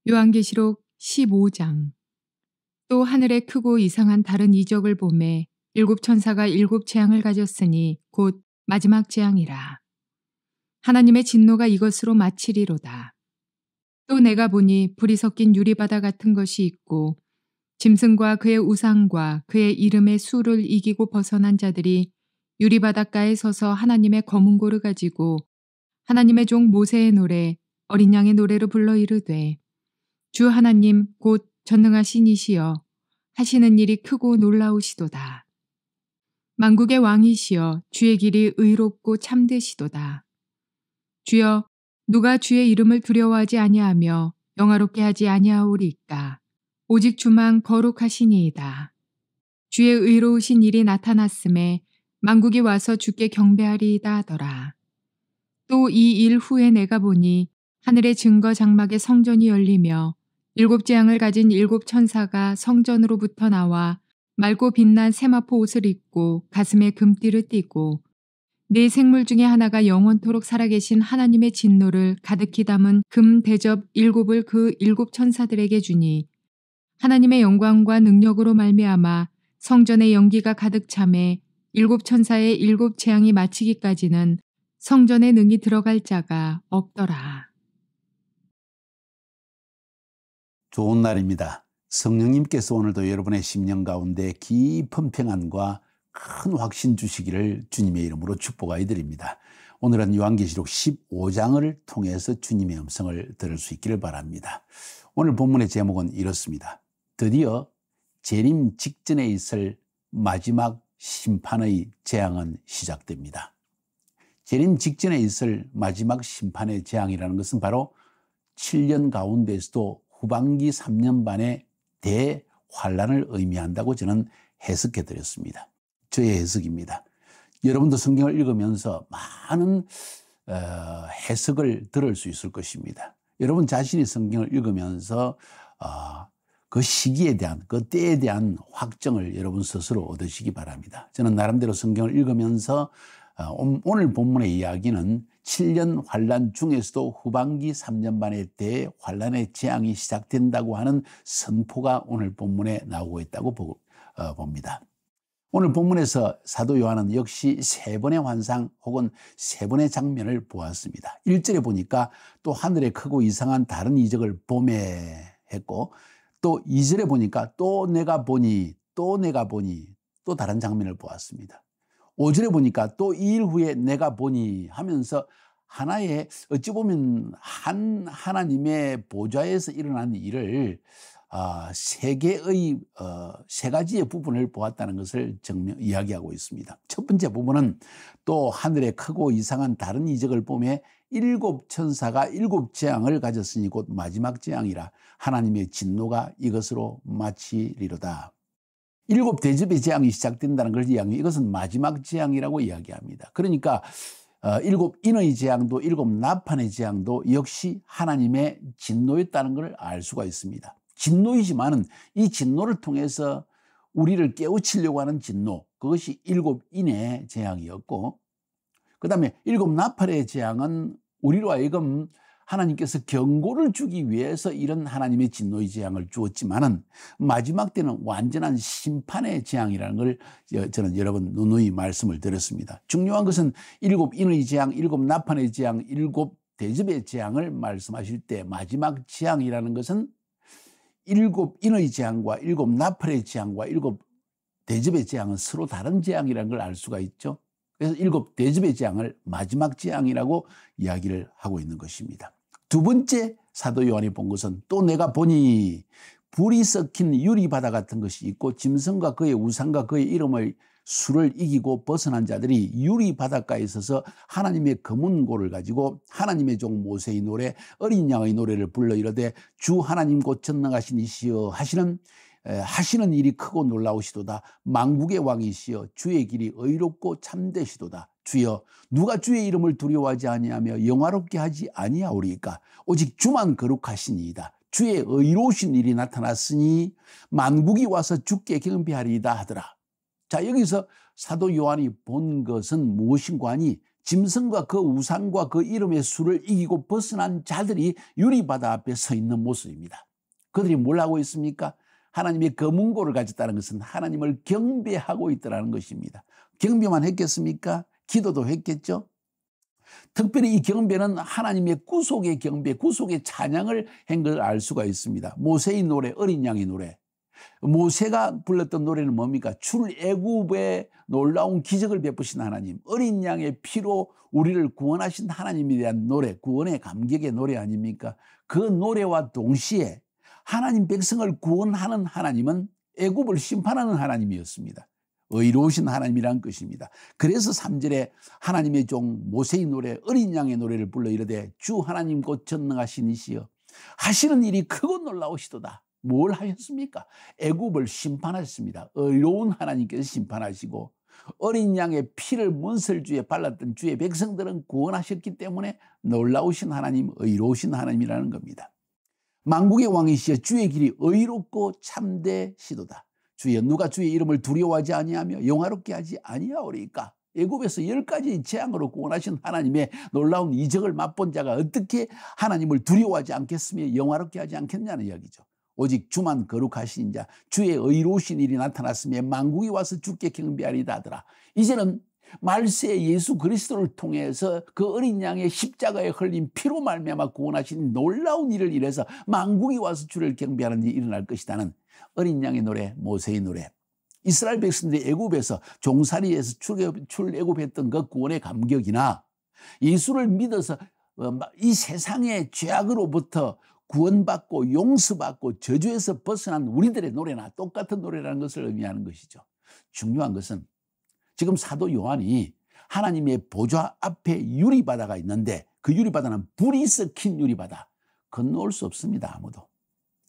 요한계시록 15장. 또 하늘에 크고 이상한 다른 이적을 보매 일곱 천사가 일곱 재앙을 가졌으니 곧 마지막 재앙이라. 하나님의 진노가 이것으로 마치리로다. 또 내가 보니 불이 섞인 유리바다 같은 것이 있고 짐승과 그의 우상과 그의 이름의 수를 이기고 벗어난 자들이 유리바닷가에 서서 하나님의 검은 고를 가지고 하나님의 종 모세의 노래 어린 양의 노래를 불러 이르되 주 하나님 곧 전능하신 이시여 하시는 일이 크고 놀라우시도다. 만국의 왕이시여 주의 길이 의롭고 참되시도다. 주여 누가 주의 이름을 두려워하지 아니하며 영화롭게 하지 아니하오리까. 오직 주만 거룩하시니이다. 주의 의로우신 일이 나타났음에 만국이 와서 주께 경배하리이다 하더라. 또 이 일 후에 내가 보니 하늘의 증거 장막의 성전이 열리며 일곱 재앙을 가진 일곱 천사가 성전으로부터 나와 맑고 빛난 세마포 옷을 입고 가슴에 금띠를 띠고 네 생물 중에 하나가 영원토록 살아계신 하나님의 진노를 가득히 담은 금 대접 일곱을 그 일곱 천사들에게 주니 하나님의 영광과 능력으로 말미암아 성전의 연기가 가득 차매 일곱 천사의 일곱 재앙이 마치기까지는 성전에 능히 들어갈 자가 없더라. 좋은 날입니다. 성령님께서 오늘도 여러분의 심령 가운데 깊은 평안과 큰 확신 주시기를 주님의 이름으로 축복하여 드립니다. 오늘은 요한계시록 15장을 통해서 주님의 음성을 들을 수 있기를 바랍니다. 오늘 본문의 제목은 이렇습니다. 드디어 재림 직전에 있을 마지막 심판의 재앙은 시작됩니다. 재림 직전에 있을 마지막 심판의 재앙이라는 것은 바로 7년 가운데에서도 후반기 3년 반의 대환란을 의미한다고 저는 해석해 드렸습니다. 저의 해석입니다. 여러분도 성경을 읽으면서 많은 해석을 들을 수 있을 것입니다. 여러분 자신이 성경을 읽으면서 그 시기에 대한, 그 때에 대한 확정을 여러분 스스로 얻으시기 바랍니다. 저는 나름대로 성경을 읽으면서 오늘 본문의 이야기는 7년 환란 중에서도 후반기 3년 반의 대환란의 재앙이 시작된다고 하는 선포가 오늘 본문에 나오고 있다고 봅니다. 오늘 본문에서 사도 요한은 역시 세 번의 환상 혹은 세 번의 장면을 보았습니다. 1절에 보니까 또 하늘에 크고 이상한 다른 이적을 보매 했고 또 2절에 보니까 또 내가 보니 또 다른 장면을 보았습니다. 5절에 보니까 또 2일 후에 내가 보니 하면서 하나의 어찌 보면 한 하나님의 보좌에서 일어난 일을 세 가지의 부분을 보았다는 것을 이야기하고 있습니다. 첫 번째 부분은 또 하늘에 크고 이상한 다른 이적을 보매 일곱 천사가 일곱 재앙을 가졌으니 곧 마지막 재앙이라 하나님의 진노가 이것으로 마치리로다. 일곱 대접의 재앙이 시작된다는 걸 이야기합니다. 이것은 마지막 재앙이라고 이야기합니다. 그러니까 일곱 인의 재앙도 일곱 나판의 재앙도 역시 하나님의 진노였다는 걸 알 수가 있습니다. 진노이지만은 이 진노를 통해서 우리를 깨우치려고 하는 진노, 그것이 일곱 인의 재앙이었고, 그 다음에 일곱 나팔의 재앙은 우리로 하여금 하나님께서 경고를 주기 위해서 이런 하나님의 진노의 재앙을 주었지만은 마지막 때는 완전한 심판의 재앙이라는 걸 저는 여러분 누누이 말씀을 드렸습니다. 중요한 것은 일곱 인의 재앙, 일곱 나팔의 재앙, 일곱 대접의 재앙을 말씀하실 때 마지막 재앙이라는 것은 일곱 인의 재앙과 일곱 나팔의 재앙과 일곱 대접의 재앙은 서로 다른 재앙이라는 걸 알 수가 있죠. 그래서 일곱 대접의 재앙을 마지막 재앙이라고 이야기를 하고 있는 것입니다. 두 번째 사도 요한이 본 것은 또 내가 보니 불이 섞인 유리바다 같은 것이 있고 짐승과 그의 우상과 그의 이름의 수를 이기고 벗어난 자들이 유리바닷가에 있어서 하나님의 검은 고를 가지고 하나님의 종 모세의 노래 어린 양의 노래를 불러 이르되 주 하나님 곧 전능하신 이시여 하시는 일이 크고 놀라우시도다. 만국의 왕이시여 주의 길이 의롭고 참되시도다. 주여 누가 주의 이름을 두려워하지 아니하며 영화롭게 하지 아니하오리까. 오직 주만 거룩하시니이다. 주의 의로우신 일이 나타났으니 만국이 와서 주께 경배하리이다 하더라. 자, 여기서 사도 요한이 본 것은 무엇인가 하니 짐승과 그 우상과 그 이름의 수를 이기고 벗어난 자들이 유리바다 앞에 서 있는 모습입니다. 그들이 뭘 하고 있습니까? 하나님의 검은고를 가졌다는 것은 하나님을 경배하고 있다는 것입니다. 경배만 했겠습니까? 기도도 했겠죠? 특별히 이 경배는 하나님의 구속의 경배, 구속의 찬양을 한 걸 알 수가 있습니다. 모세의 노래, 어린 양의 노래. 모세가 불렀던 노래는 뭡니까? 출애굽의 놀라운 기적을 베푸신 하나님, 어린 양의 피로 우리를 구원하신 하나님에 대한 노래, 구원의 감격의 노래 아닙니까? 그 노래와 동시에 하나님 백성을 구원하는 하나님은 애굽을 심판하는 하나님이었습니다. 의로우신 하나님이란 것입니다. 그래서 3절에 하나님의 종 모세의 노래, 어린 양의 노래를 불러 이르되 주 하나님 곧 전능하신 이시여 하시는 일이 크고 놀라우시도다. 뭘 하셨습니까? 애굽을 심판하셨습니다. 의로운 하나님께서 심판하시고 어린 양의 피를 문설주에 발랐던 주의 백성들은 구원하셨기 때문에 놀라우신 하나님, 의로우신 하나님이라는 겁니다. 만국의 왕이시여 주의 길이 의롭고 참되시도다. 주여 누가 주의 이름을 두려워하지 아니하며 영화롭게 하지 아니하오리까? 애굽에서 10가지 재앙으로 구원하신 하나님의 놀라운 이적을 맛본 자가 어떻게 하나님을 두려워하지 않겠으며 영화롭게 하지 않겠냐는 이야기죠. 오직 주만 거룩하신 자 주의 의로우신 일이 나타났으며 만국이 와서 주께 경배하리다 하더라. 이제는 말세 예수 그리스도를 통해서 그 어린 양의 십자가에 흘린 피로 말미암아 구원하신 놀라운 일을 이래서 만국이 와서 주를 경배하는 일이 일어날 것이다는 어린 양의 노래, 모세의 노래. 이스라엘 백성들이 애굽에서 종살이에서 출애굽했던 그 구원의 감격이나 예수를 믿어서 이 세상의 죄악으로부터 구원받고 용서받고 저주에서 벗어난 우리들의 노래나 똑같은 노래라는 것을 의미하는 것이죠. 중요한 것은 지금 사도 요한이 하나님의 보좌 앞에 유리바다가 있는데 그 유리바다는 불이 섞인 유리바다. 건너올 수 없습니다, 아무도.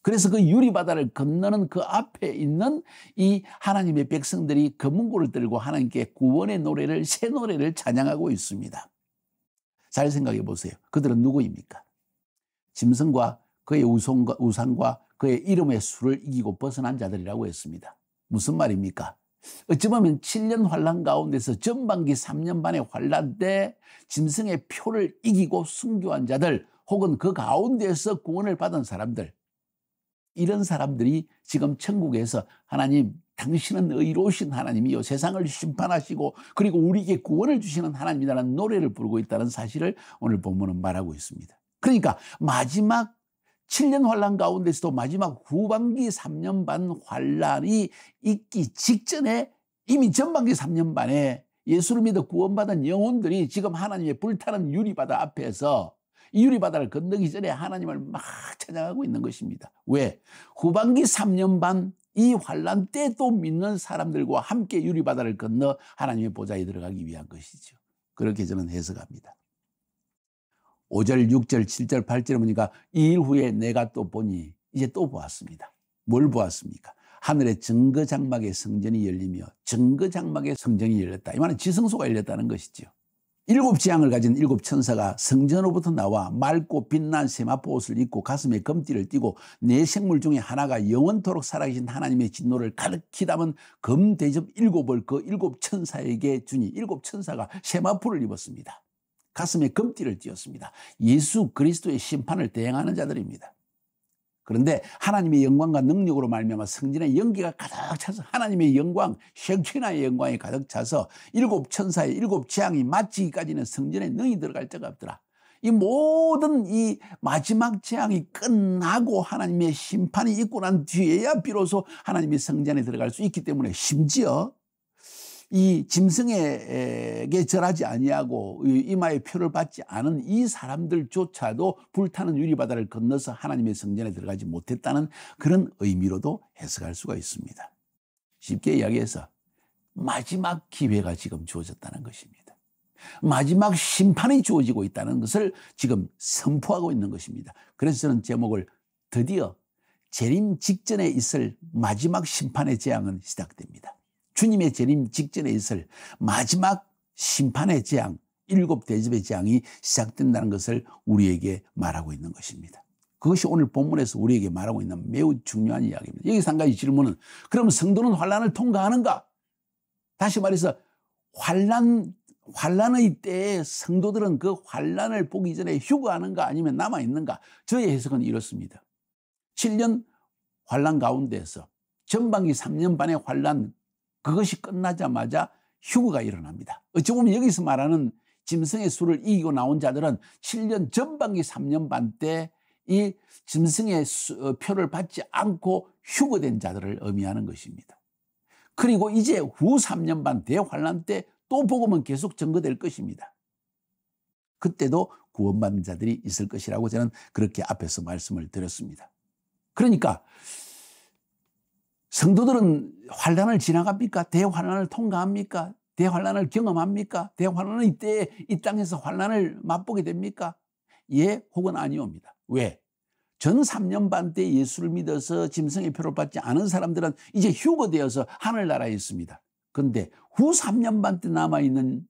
그래서 그 유리바다를 건너는 그 앞에 있는 이 하나님의 백성들이 검은고를 들고 하나님께 구원의 노래를, 새 노래를 찬양하고 있습니다. 잘 생각해 보세요. 그들은 누구입니까? 짐승과 그의 우상과 그의 이름의 수를 이기고 벗어난 자들이라고 했습니다. 무슨 말입니까? 어찌 보면 7년 환란 가운데서 전반기 3년 반의 환란 때 짐승의 표를 이기고 순교한 자들 혹은 그 가운데서 구원을 받은 사람들, 이런 사람들이 지금 천국에서 하나님 당신은 의로우신 하나님이요 세상을 심판하시고 그리고 우리에게 구원을 주시는 하나님이라는 노래를 부르고 있다는 사실을 오늘 본문은 말하고 있습니다. 그러니까 마지막 7년 환란 가운데서도 마지막 후반기 3년 반 환란이 있기 직전에 이미 전반기 3년 반에 예수를 믿어 구원받은 영혼들이 지금 하나님의 불타는 유리바다 앞에서 이 유리바다를 건너기 전에 하나님을 막 찬양하고 있는 것입니다. 왜? 후반기 3년 반 이 환란 때 또 믿는 사람들과 함께 유리바다를 건너 하나님의 보좌에 들어가기 위한 것이죠. 그렇게 저는 해석합니다. 5절, 6절, 7절, 8절에 보니까 이 일 후에 내가 또 보니 이제 또 보았습니다. 뭘 보았습니까? 하늘의 증거장막의 성전이 열리며 증거장막의 성전이 열렸다. 이 말은 지성소가 열렸다는 것이죠. 7재앙을 가진 7천사가 성전으로부터 나와 맑고 빛난 세마포 옷을 입고 가슴에 검띠를 띠고 네 생물 중에 하나가 영원토록 살아계신 하나님의 진노를 가득히 담은 금대접 7을 그 7천사에게 주니 7천사가 세마포를 입었습니다. 가슴에 금띠를 띄었습니다. 예수 그리스도의 심판을 대행하는 자들입니다. 그런데 하나님의 영광과 능력으로 말미암아 성전에 연기가 가득 차서 하나님의 영광, 셰키나의 영광이 가득 차서 7천사의 7재앙이 마치기까지는 성전에 능히 들어갈 데가 없더라. 이 모든 이 마지막 재앙이 끝나고 하나님의 심판이 있고 난 뒤에야 비로소 하나님의 성전에 들어갈 수 있기 때문에 심지어 이 짐승에게 절하지 아니하고 이마의 표를 받지 않은 이 사람들조차도 불타는 유리바다를 건너서 하나님의 성전에 들어가지 못했다는 그런 의미로도 해석할 수가 있습니다. 쉽게 이야기해서 마지막 기회가 지금 주어졌다는 것입니다. 마지막 심판이 주어지고 있다는 것을 지금 선포하고 있는 것입니다. 그래서 저는 제목을 드디어 재림 직전에 있을 마지막 심판의 재앙은 시작됩니다. 주님의 재림 직전에 있을 마지막 심판의 재앙, 7대접의 재앙이 시작된다는 것을 우리에게 말하고 있는 것입니다. 그것이 오늘 본문에서 우리에게 말하고 있는 매우 중요한 이야기입니다. 여기서 한 가지 질문은 그럼 성도는 환란을 통과하는가? 다시 말해서 환란의 때에 성도들은 그 환란을 보기 전에 휴거하는가 아니면 남아있는가? 저의 해석은 이렇습니다. 7년 환란 가운데서 전반기 3년 반의 환란, 그것이 끝나자마자 휴거가 일어납니다. 어찌 보면 여기서 말하는 짐승의 수를 이기고 나온 자들은 7년 전반기 3년 반 때 이 짐승의 표를 받지 않고 휴거된 자들을 의미하는 것입니다. 그리고 이제 후 3년 반 대환란 때 또 복음은 계속 증거될 것입니다. 그때도 구원받는 자들이 있을 것이라고 저는 그렇게 앞에서 말씀을 드렸습니다. 그러니까 성도들은 환란을 지나갑니까? 대환란을 통과합니까? 대환란을 경험합니까? 대환란의 때에 이 땅에서 환란을 맛보게 됩니까? 예 혹은 아니오입니다. 왜? 전 3년 반 때 예수를 믿어서 짐승의 표를 받지 않은 사람들은 이제 휴거되어서 하늘나라에 있습니다. 그런데 후 3년 반 때 남아있는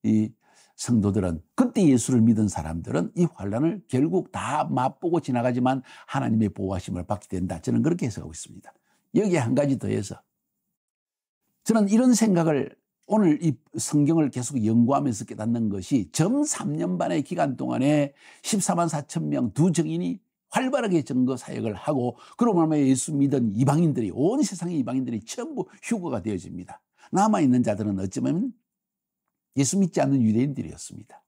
이 성도들은, 그때 예수를 믿은 사람들은 이 환란을 결국 다 맛보고 지나가지만 하나님의 보호하심을 받게 된다. 저는 그렇게 해석하고 있습니다. 여기에 한 가지 더해서 저는 이런 생각을, 오늘 이 성경을 계속 연구하면서 깨닫는 것이 전 3년 반의 기간 동안에 14만 4천 명 두 증인이 활발하게 증거 사역을 하고, 그러고 나면 예수 믿은 이방인들이, 온 세상의 이방인들이 전부 휴거가 되어집니다. 남아있는 자들은 어쩌면 예수 믿지 않는 유대인들이었습니다.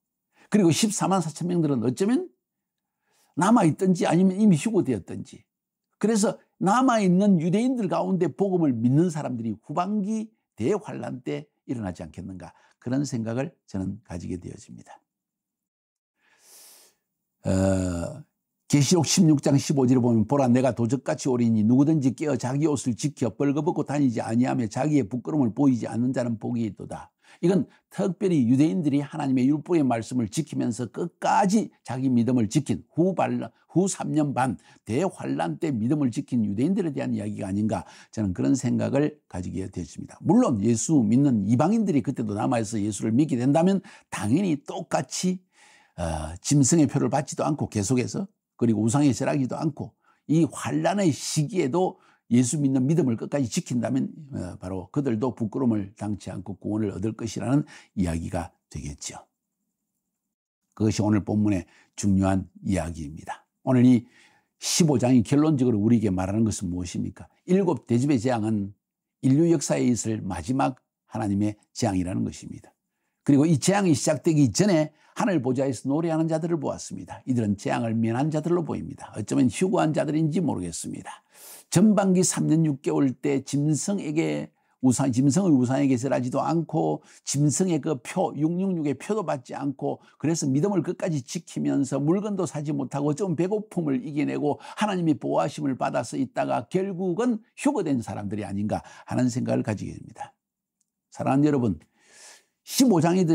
그리고 14만 4천 명들은 어쩌면 남아있든지 아니면 이미 휴거되었든지, 그래서 남아있는 유대인들 가운데 복음을 믿는 사람들이 후반기 대환란 때 일어나지 않겠는가, 그런 생각을 저는 가지게 되어집니다. 계시록 16장 15절에 보면, 보라 내가 도적같이 오리니 누구든지 깨어 자기 옷을 지켜 벌거벗고 다니지 아니하며 자기의 부끄러움을 보이지 않는 자는 복이 있도다. 이건 특별히 유대인들이 하나님의 율법의 말씀을 지키면서 끝까지 자기 믿음을 지킨 후 3년 반 대환란 때 믿음을 지킨 유대인들에 대한 이야기가 아닌가, 저는 그런 생각을 가지게 되었습니다. 물론 예수 믿는 이방인들이 그때도 남아있어 예수를 믿게 된다면 당연히 똑같이 짐승의 표를 받지도 않고 계속해서, 그리고 우상에 절하지도 않고 이 환란의 시기에도 예수 믿는 믿음을 끝까지 지킨다면 바로 그들도 부끄러움을 당치 않고 구원을 얻을 것이라는 이야기가 되겠죠. 그것이 오늘 본문의 중요한 이야기입니다. 오늘 이 15장이 결론적으로 우리에게 말하는 것은 무엇입니까? 7 대접의 재앙은 인류 역사에 있을 마지막 하나님의 재앙이라는 것입니다. 그리고 이 재앙이 시작되기 전에 하늘 보좌에서 노래하는 자들을 보았습니다. 이들은 재앙을 면한 자들로 보입니다. 어쩌면 휴거한 자들인지 모르겠습니다. 전반기 3년 6개월 때 짐승의 우상에게 절하지도 않고, 짐승의 그 표 666의 표도 받지 않고, 그래서 믿음을 끝까지 지키면서 물건도 사지 못하고 좀 배고픔을 이겨내고 하나님의 보호하심을 받아서 있다가 결국은 휴거된 사람들이 아닌가 하는 생각을 가지게 됩니다. 사랑하는 여러분, 15장에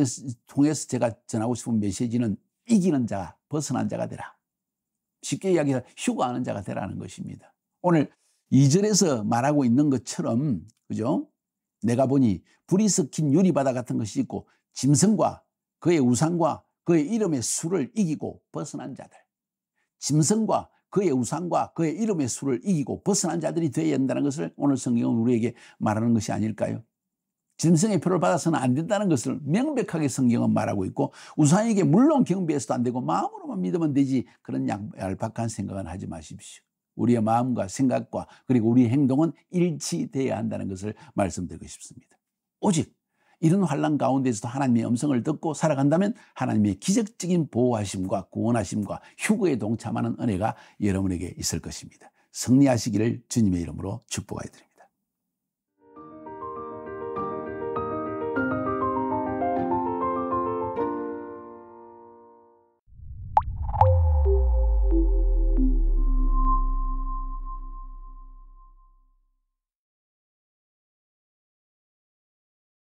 통해서 제가 전하고 싶은 메시지는 이기는 자, 벗어난 자가 되라. 쉽게 이야기해서 휴거하는 자가 되라는 것입니다. 오늘 2절에서 말하고 있는 것처럼, 그죠? 내가 보니 불이 섞인 유리바다 같은 것이 있고 짐승과 그의 우상과 그의 이름의 수를 이기고 벗어난 자들. 짐승과 그의 우상과 그의 이름의 수를 이기고 벗어난 자들이 되어야 한다는 것을 오늘 성경은 우리에게 말하는 것이 아닐까요? 짐승의 표를 받아서는 안 된다는 것을 명백하게 성경은 말하고 있고, 우상에게 물론 경배해서도 안 되고 마음으로만 믿으면 되지, 그런 얄팍한 생각은 하지 마십시오. 우리의 마음과 생각과 그리고 우리의 행동은 일치되어야 한다는 것을 말씀드리고 싶습니다. 오직 이런 환난 가운데서도 하나님의 음성을 듣고 살아간다면 하나님의 기적적인 보호하심과 구원하심과 휴거에 동참하는 은혜가 여러분에게 있을 것입니다. 승리하시기를 주님의 이름으로 축복하여 드립니다.